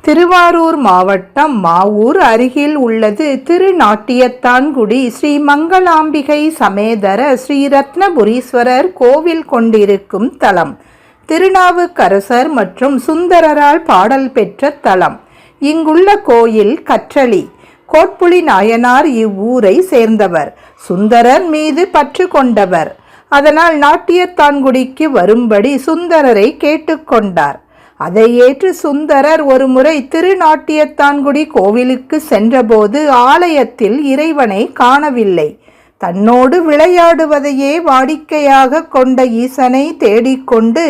திருவாரூர் மாவட்டம் மாவூர் அருகில் உள்ளது திருநாட்டியத்தான்குடி ஸ்ரீ மங்களாம்பிகை சமேதர ஸ்ரீ ரத்னபுரீஸ்வரர் கோவில் கொண்டிருக்கும் தலம். திருநாவுக்கரசர் மற்றும் சுந்தரரால் பாடல் பெற்ற தலம். இங்குள்ள கோயில் கற்றளி. கோட்புலி நாயனார் இவ்வூரை சேர்ந்தவர். சுந்தரர் மீது பற்று கொண்டவர். அதனால் நாட்டியத்தான்குடிக்கு வரும்படி சுந்தரரை கேட்டுக்கொண்டார். அதை ஏற்று சுந்தரர் ஒருமுறை திருநாட்டியத்தான்குடி கோவிலுக்கு சென்றபோது ஆலயத்தில் இறைவனை காணவில்லை. தன்னோடு விளையாடுவதையே வாடிக்கையாக கொண்ட ஈசனை தேடிக்கொண்டு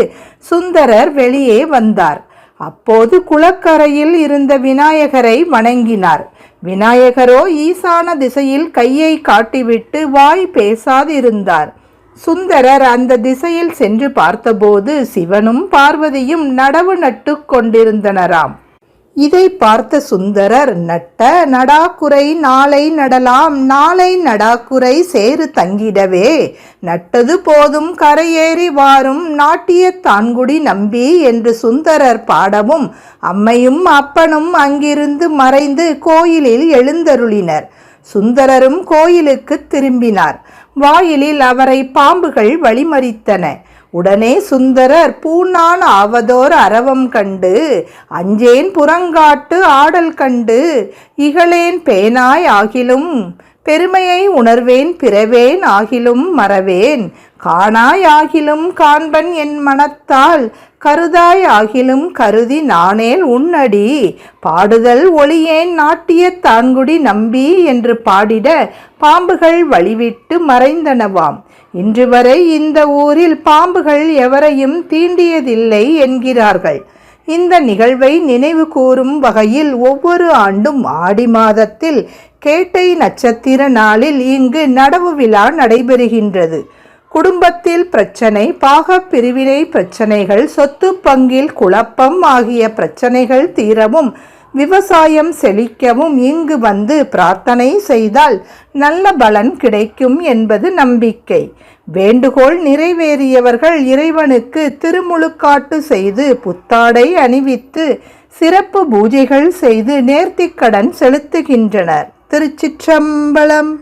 சுந்தரர் வெளியே வந்தார். அப்போது குளக்கரையில் இருந்த விநாயகரை வணங்கினார். விநாயகரோ ஈசான திசையில் கையை காட்டிவிட்டு வாய் பேசாதிருந்தார். சுந்தரர் அந்த திசையில் சென்று பார்த்தபோது சிவனும் பார்வதியும் நடவு நட்டு கொண்டிருந்தனராம். இதை பார்த்த சுந்தரர், நட்ட நடாக்குறை நாளை நடலாம், நாளை நடாக்குறை சேறு தங்கிடவே, நட்டது போதும் கரையேறி வாரும் நாட்டியத்தான்குடி நம்பி என்று சுந்தரர் பாடவும் அம்மையும் அப்பனும் அங்கிருந்து மறைந்து கோயிலில் எழுந்தருளினர். சுந்தரரும் கோயிலுக்கு திரும்பினார். வாயிலில் அவரை பாம்புகள் வழிமறித்தன. உடனே சுந்தரர் பூனான் ஆவதோர் அரவம் கண்டு, அஞ்சேன் புறங்காட்டு ஆடல் கண்டு, இகழேன் பேனாய் ஆகிலும் பெருமையை உணர்வேன் பிறவேன் ஆகிலும் மறவேன், காணாய் ஆகிலும் காண்பன் என் மனத்தால், கருதாய் ஆகிலும் கருதி நானேல் உன்னடி, பாடுதல் ஒளியேன் நாட்டியத்தான்குடி நம்பி என்று பாடிட பாம்புகள் வழிவிட்டு மறைந்தனவாம். இன்று வரை இந்த ஊரில் பாம்புகள் எவரையும் தீண்டியதில்லை என்கிறார்கள். இந்த நிகழ்வை நினைவு கூறும் வகையில் ஒவ்வொரு ஆண்டும் ஆடி மாதத்தில் கேட்டை நட்சத்திர நாளில் இங்கு நடவு விழா நடைபெறுகின்றது. குடும்பத்தில் பிரச்சனை, பாக பிரிவினை பிரச்சனைகள், சொத்து பங்கில் குழப்பம் ஆகிய பிரச்சனைகள் தீரவும் விவசாயம் செழிக்கவும் இங்கு வந்து பிரார்த்தனை செய்தால் நல்ல பலன் கிடைக்கும் என்பது நம்பிக்கை. வேண்டுகோள் நிறைவேறியவர்கள் இறைவனுக்கு திருமுழுக்காட்டு செய்து புத்தாடை அணிவித்து சிறப்பு பூஜைகள் செய்து நேர்த்திக்கடன் செலுத்துகின்றனர். திருச்சிற்றம்பலம்.